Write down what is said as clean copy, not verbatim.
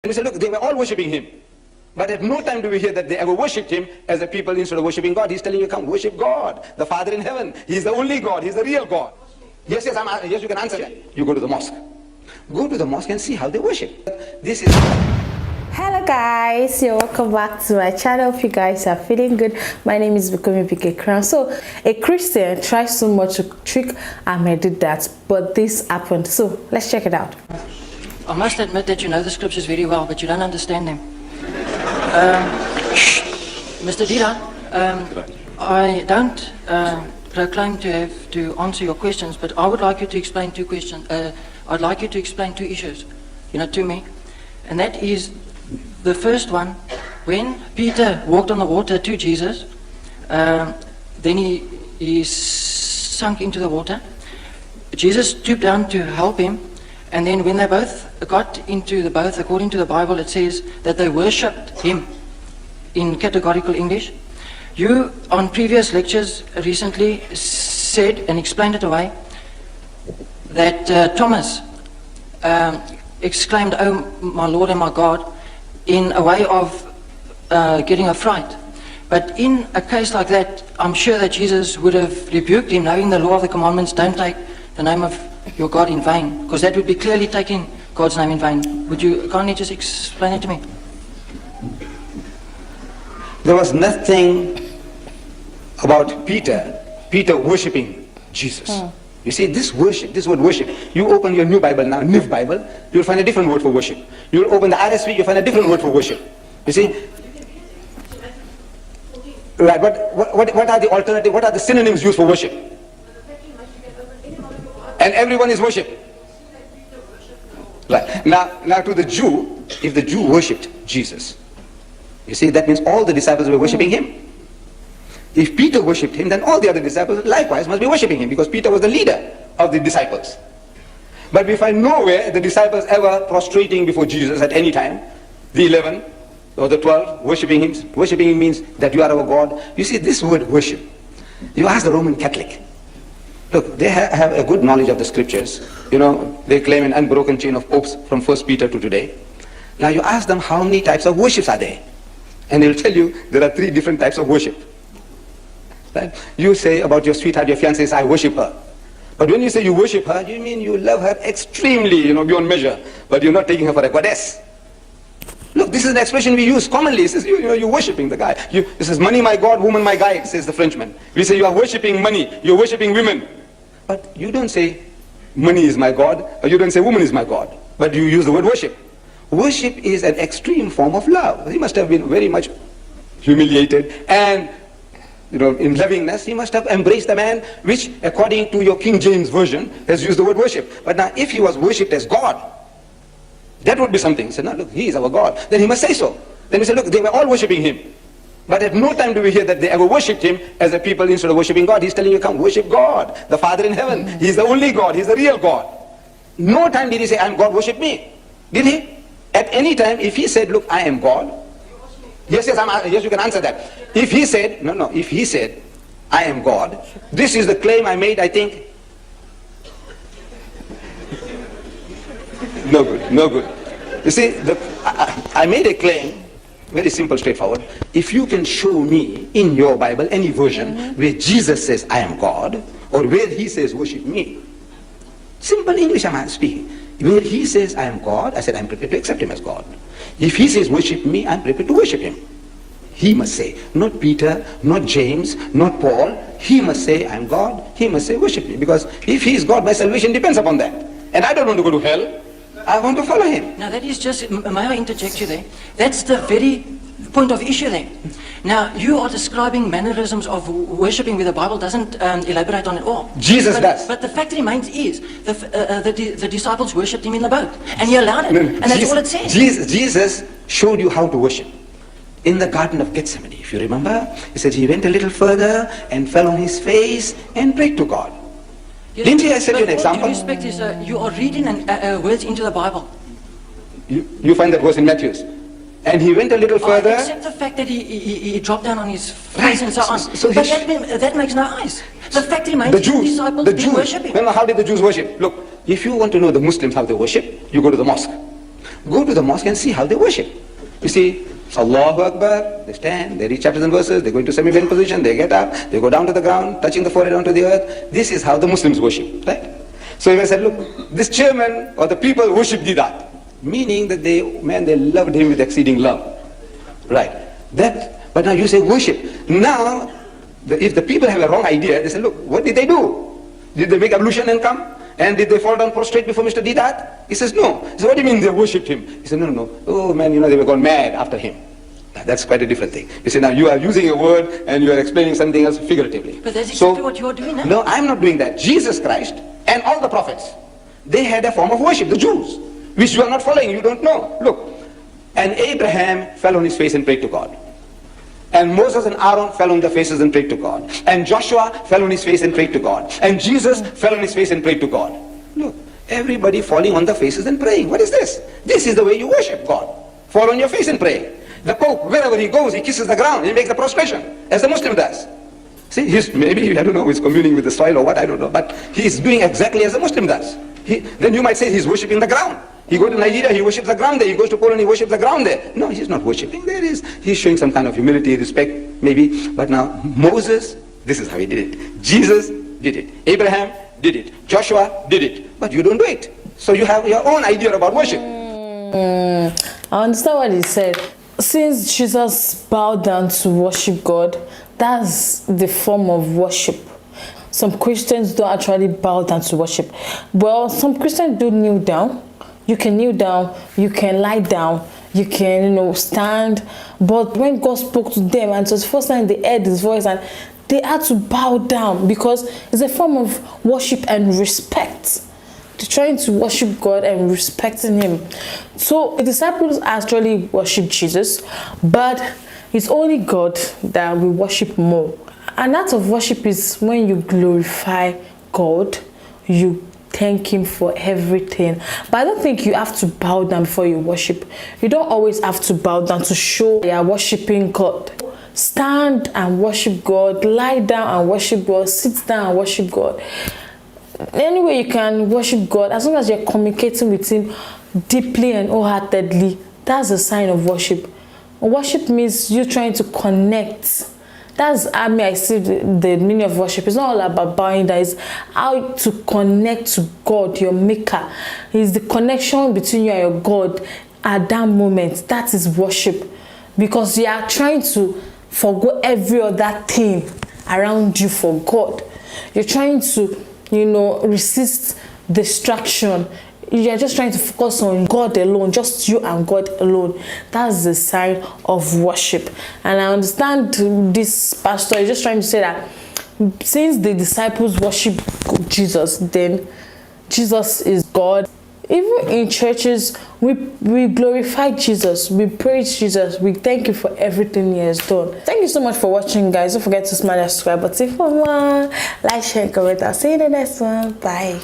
We say, look, they were all worshipping him. But at no time do we hear that they ever worshipped him as a people instead of worshipping God. He's telling you, come worship God, the Father in heaven. He's the only God. He's the real God. Yes, yes, you can answer that. You go to the mosque. Go to the mosque and see how they worship. This is... Hello guys, you're welcome back to my channel. Hope you guys are feeling good. My name is Bike Crown. So a Christian tries so much to trick Ahmed Deedat, but this happened. So let's check it out. I must admit that you know the scriptures very well, but you don't understand them. Mr. Deedat, I don't proclaim to have to answer your questions, but I would like you to explain two questions. I'd like you to explain two issues, to me, and that is the first one. When Peter walked on the water to Jesus, then he sunk into the water. Jesus stooped down to help him, and then when they both got into the boat, according to the Bible, it says that they worshipped him in categorical English. You, on previous lectures recently, said and explained it away that Thomas exclaimed, "Oh, my Lord and my God," in a way of getting a fright. But in a case like that, I'm sure that Jesus would have rebuked him, knowing the law of the commandments, don't take the name of your God in vain, because that would be clearly taking God's name in vain. Would you kindly just explain it to me? There was nothing about Peter worshipping Jesus. You see, this word worship, you open your new Bible now, New Bible, you'll find a different word for worship. You'll open the RSV, you'll find a different word for worship. You see? Right, but what are the alternative, what are the synonyms used for worship? And everyone is worship. Right. Now to the Jew, if the Jew worshipped Jesus, you see, that means all the disciples were worshipping him. If Peter worshipped him, then all the other disciples likewise must be worshipping him, because Peter was the leader of the disciples. But we find nowhere the disciples ever prostrating before Jesus at any time. The 11 or the 12 worshipping him. Worshipping him means that you are our God. You see, this word worship, you ask the Roman Catholic. Look, they have a good knowledge of the scriptures. They claim an unbroken chain of popes from 1 Peter to today. Now you ask them how many types of worships are there. And they'll tell you there are 3 different types of worship. Right? You say about your sweetheart, your fiancée says, I worship her. But when you say you worship her, you mean you love her extremely, beyond measure. But you're not taking her for a goddess. Look, this is an expression we use commonly. It says, you're worshipping the guy. It says, money my God, woman my guide, says the Frenchman. We say you are worshipping money, you're worshipping women. But you don't say money is my God, or you don't say woman is my God. But you use the word worship. Worship is an extreme form of love. He must have been very much humiliated, and in lovingness, he must have embraced the man, which according to your King James version has used the word worship. But now if he was worshipped as God, that would be something. He said, no, look, he is our God. Then he must say so. Then we say, look, they were all worshipping him. But at no time do we hear that they ever worshipped him as a people instead of worshipping God. He's telling you, come worship God, the Father in heaven. He's the only God. He's the real God. No time did he say, I am God, worship me. Did he? At any time, if he said, look, I am God. Yes, you can answer that. If he said, if he said, I am God, this is the claim I made, I think. No good. You see, I made a claim, very simple, straightforward. If you can show me in your Bible any version where Jesus says, I am God, or where he says, worship me. Simple English I'm speaking. Where he says, I am God, I said, I'm prepared to accept him as God. If he says, worship me, I'm prepared to worship him. He must say, not Peter, not James, not Paul. He must say, I am God. He must say, worship me. Because if he is God, my salvation depends upon that. And I don't want to go to hell. I want to follow him. Now that is just, may I interject you there? That's the very point of issue there. Now you are describing mannerisms of worshipping where the Bible doesn't elaborate on it all. Jesus does. But the fact remains is, the disciples worshipped him in the boat. And he allowed it. And that's all it says. Jesus showed you how to worship. In the Garden of Gethsemane, if you remember, he said he went a little further and fell on his face and prayed to God. Yes, didn't he? I set you an example. With respect is, you are reading words into the Bible. You find that verse in Matthew. And he went a little further. Except the fact that he dropped down on his face and so on. But that makes no eyes. The fact remains the disciples didn't worship him. Remember, how did the Jews worship? Look, if you want to know the Muslims how they worship, you go to the mosque. Go to the mosque and see how they worship. You see, Allahu Akbar, they stand, they read chapters and verses, they go into semi-bent position, they get up, they go down to the ground, touching the forehead onto the earth. This is how the Muslims worship, right? So if I said, look, this chairman or the people worship Deedat, meaning that they loved him with exceeding love, right? But now you say worship. Now, if the people have a wrong idea, they say, look, what did they do? Did they make ablution and come? And did they fall down prostrate before Mr. Deedat? He says, no. He said, what do you mean they worshipped him? He said, no. Oh man, they were gone mad after him. Now, that's quite a different thing. You see, now you are using a word and you are explaining something else figuratively. But that's exactly what you are doing now. No, I'm not doing that. Jesus Christ and all the prophets, they had a form of worship, the Jews, which you are not following, you don't know. Look, and Abraham fell on his face and prayed to God. And Moses and Aaron fell on their faces and prayed to God. And Joshua fell on his face and prayed to God. And Jesus fell on his face and prayed to God. Look, everybody falling on their faces and praying. What is this? This is the way you worship God. Fall on your face and pray. The Pope, wherever he goes, he kisses the ground. He makes the prostration, as the Muslim does. See, maybe, I don't know, he's communing with the soil or what, I don't know. But he's doing exactly as the Muslim does. Then you might say he's worshipping the ground. He goes to Nigeria, he worships the ground there. He goes to Poland, he worships the ground there. No, he's not worshipping. He's showing some kind of humility, respect, maybe. But now, Moses, this is how he did it. Jesus did it. Abraham did it. Joshua did it. But you don't do it. So you have your own idea about worship. I understand what he said. Since Jesus bowed down to worship God, that's the form of worship. Some Christians don't actually bow down to worship. Well, some Christians do kneel down. You can kneel down, you can lie down, you can, stand. But when God spoke to them, and it was the first time they heard his voice, and they had to bow down because it's a form of worship and respect. They're trying to worship God and respecting him. So the disciples actually worship Jesus, but it's only God that we worship more. An act of worship is when you glorify God, you thank him for everything. But I don't think you have to bow down before you worship. You don't always have to bow down to show you are worshiping God. Stand and worship God, lie down and worship God, sit down and worship God. Any way you can worship God, as long as you're communicating with him deeply and wholeheartedly, that's a sign of worship. Worship means you trying to connect. That's I see the meaning of worship. It's not all about bowing down. It's how to connect to God, your maker. It's the connection between you and your God at that moment. That is worship. Because you are trying to forgo every other thing around you for God. You're trying to, resist distraction. You're just trying to focus on God alone, just you and God alone. That's the sign of worship. And I understand this pastor is just trying to say that since the disciples worship Jesus, then Jesus is God. Even in churches, we glorify Jesus, we praise Jesus, we thank you for everything he has done. Thank you so much for watching, guys. Don't forget to smash that subscribe button for more. Like, share, comment. I'll see you in the next one. Bye.